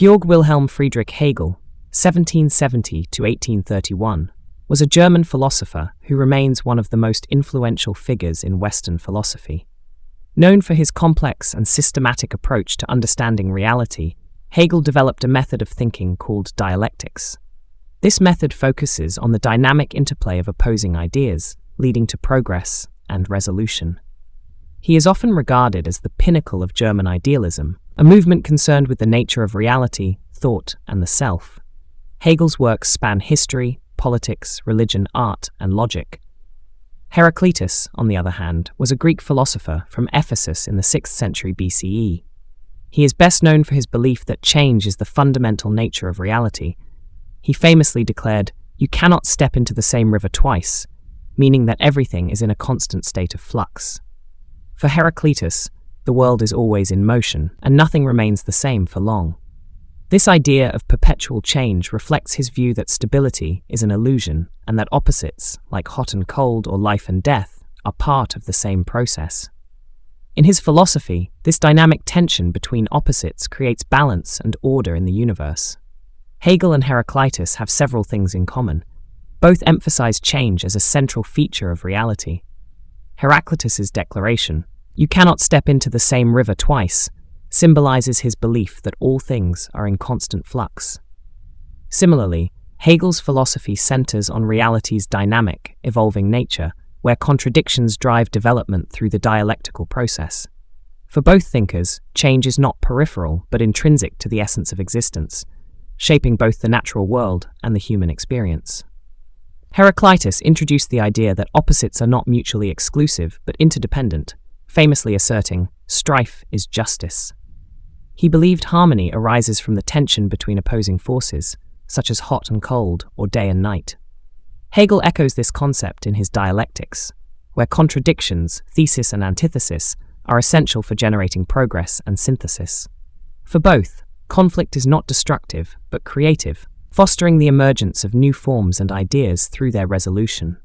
Georg Wilhelm Friedrich Hegel, 1770 to 1831, was a German philosopher who remains one of the most influential figures in Western philosophy. Known for his complex and systematic approach to understanding reality, Hegel developed a method of thinking called dialectics. This method focuses on the dynamic interplay of opposing ideas, leading to progress and resolution. He is often regarded as the pinnacle of German idealism, a movement concerned with the nature of reality, thought, and the self. Hegel's works span history, politics, religion, art, and logic. Heraclitus, on the other hand, was a Greek philosopher from Ephesus in the 6th century BCE. He is best known for his belief that change is the fundamental nature of reality. He famously declared, "You cannot step into the same river twice," meaning that everything is in a constant state of flux. For Heraclitus, the world is always in motion, and nothing remains the same for long. This idea of perpetual change reflects his view that stability is an illusion, and that opposites, like hot and cold or life and death, are part of the same process. In his philosophy, this dynamic tension between opposites creates balance and order in the universe. Hegel and Heraclitus have several things in common. Both emphasize change as a central feature of reality. Heraclitus's declaration, "You cannot step into the same river twice," symbolizes his belief that all things are in constant flux. Similarly, Hegel's philosophy centers on reality's dynamic, evolving nature, where contradictions drive development through the dialectical process. For both thinkers, change is not peripheral but intrinsic to the essence of existence, shaping both the natural world and the human experience. Heraclitus introduced the idea that opposites are not mutually exclusive but interdependent, famously asserting, "Strife is justice." He believed harmony arises from the tension between opposing forces, such as hot and cold or day and night. Hegel echoes this concept in his dialectics, where contradictions, thesis and antithesis, are essential for generating progress and synthesis. For both, conflict is not destructive but creative, fostering the emergence of new forms and ideas through their resolution.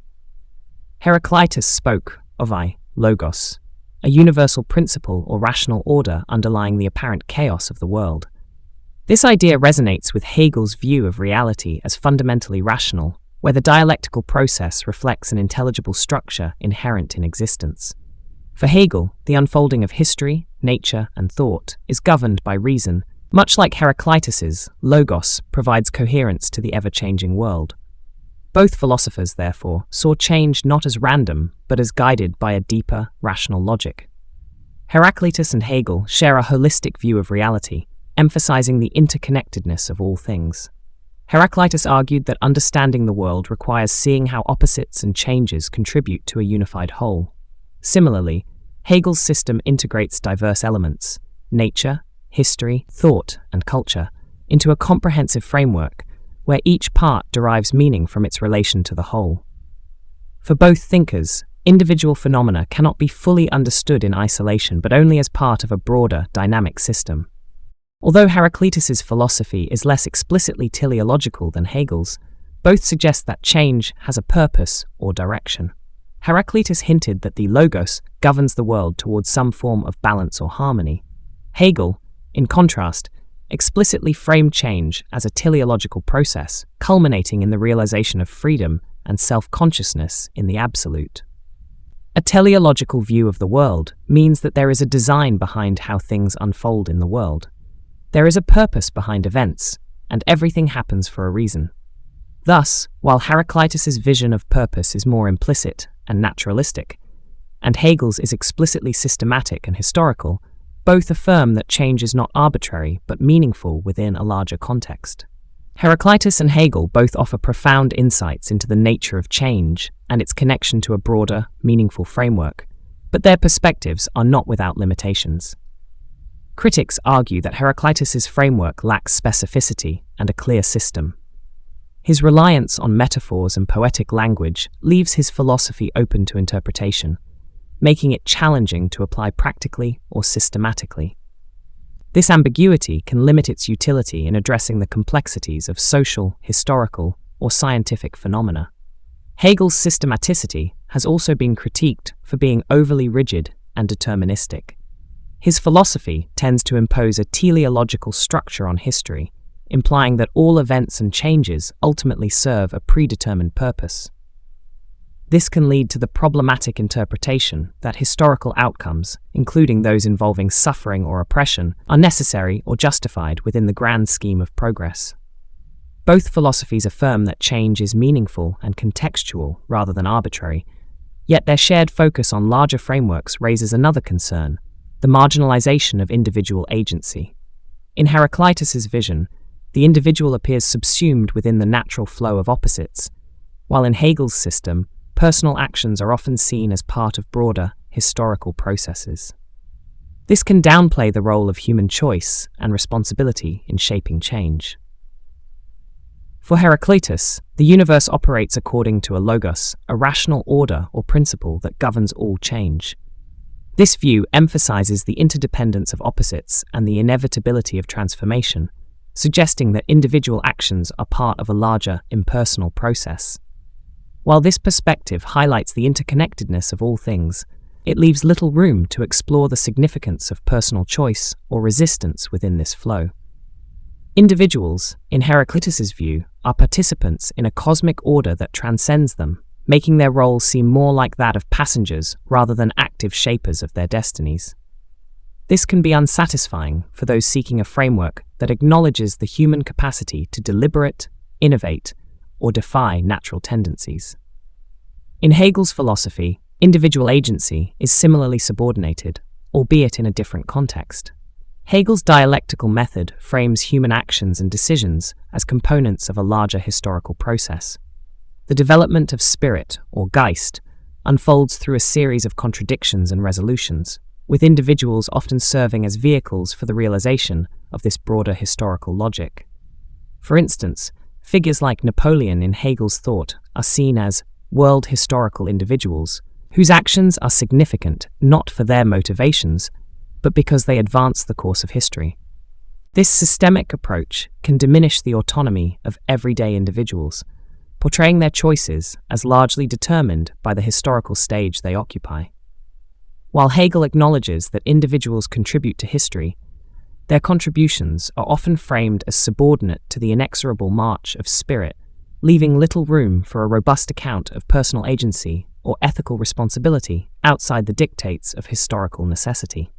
Heraclitus spoke of logos, a universal principle or rational order underlying the apparent chaos of the world. This idea resonates with Hegel's view of reality as fundamentally rational, where the dialectical process reflects an intelligible structure inherent in existence. For Hegel, the unfolding of history, nature, and thought is governed by reason. Much like Heraclitus's, logos provides coherence to the ever-changing world. Both philosophers, therefore, saw change not as random, but as guided by a deeper, rational logic. Heraclitus and Hegel share a holistic view of reality, emphasizing the interconnectedness of all things. Heraclitus argued that understanding the world requires seeing how opposites and changes contribute to a unified whole. Similarly, Hegel's system integrates diverse elements, nature, history, thought, and culture, into a comprehensive framework where each part derives meaning from its relation to the whole. For both thinkers, individual phenomena cannot be fully understood in isolation but only as part of a broader, dynamic system. Although Heraclitus's philosophy is less explicitly teleological than Hegel's, both suggest that change has a purpose or direction. Heraclitus hinted that the logos governs the world towards some form of balance or harmony. Hegel, in contrast, explicitly framed change as a teleological process, culminating in the realization of freedom and self-consciousness in the absolute. A teleological view of the world means that there is a design behind how things unfold in the world. There is a purpose behind events, and everything happens for a reason. Thus, while Heraclitus's vision of purpose is more implicit and naturalistic, and Hegel's is explicitly systematic and historical, both affirm that change is not arbitrary but meaningful within a larger context. Heraclitus and Hegel both offer profound insights into the nature of change and its connection to a broader, meaningful framework, but their perspectives are not without limitations. Critics argue that Heraclitus's framework lacks specificity and a clear system. His reliance on metaphors and poetic language leaves his philosophy open to interpretation, making it challenging to apply practically or systematically. This ambiguity can limit its utility in addressing the complexities of social, historical, or scientific phenomena. Hegel's systematicity has also been critiqued for being overly rigid and deterministic. His philosophy tends to impose a teleological structure on history, implying that all events and changes ultimately serve a predetermined purpose. This can lead to the problematic interpretation that historical outcomes, including those involving suffering or oppression, are necessary or justified within the grand scheme of progress. Both philosophies affirm that change is meaningful and contextual rather than arbitrary, yet their shared focus on larger frameworks raises another concern: the marginalization of individual agency. In Heraclitus's vision, the individual appears subsumed within the natural flow of opposites, while in Hegel's system, personal actions are often seen as part of broader, historical processes. This can downplay the role of human choice and responsibility in shaping change. For Heraclitus, the universe operates according to a logos, a rational order or principle that governs all change. This view emphasizes the interdependence of opposites and the inevitability of transformation, suggesting that individual actions are part of a larger, impersonal process. While this perspective highlights the interconnectedness of all things, it leaves little room to explore the significance of personal choice or resistance within this flow. Individuals, in Heraclitus's view, are participants in a cosmic order that transcends them, making their roles seem more like that of passengers rather than active shapers of their destinies. This can be unsatisfying for those seeking a framework that acknowledges the human capacity to deliberate, innovate, or defy natural tendencies. In Hegel's philosophy, individual agency is similarly subordinated, albeit in a different context. Hegel's dialectical method frames human actions and decisions as components of a larger historical process. The development of spirit, or Geist, unfolds through a series of contradictions and resolutions, with individuals often serving as vehicles for the realization of this broader historical logic. For instance, figures like Napoleon in Hegel's thought are seen as world historical individuals whose actions are significant not for their motivations, but because they advance the course of history. This systemic approach can diminish the autonomy of everyday individuals, portraying their choices as largely determined by the historical stage they occupy. While Hegel acknowledges that individuals contribute to history, their contributions are often framed as subordinate to the inexorable march of spirit, leaving little room for a robust account of personal agency or ethical responsibility outside the dictates of historical necessity.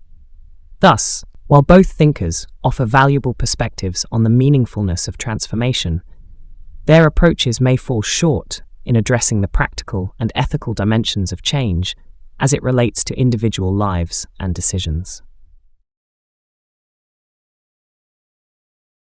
Thus, while both thinkers offer valuable perspectives on the meaningfulness of transformation, their approaches may fall short in addressing the practical and ethical dimensions of change as it relates to individual lives and decisions.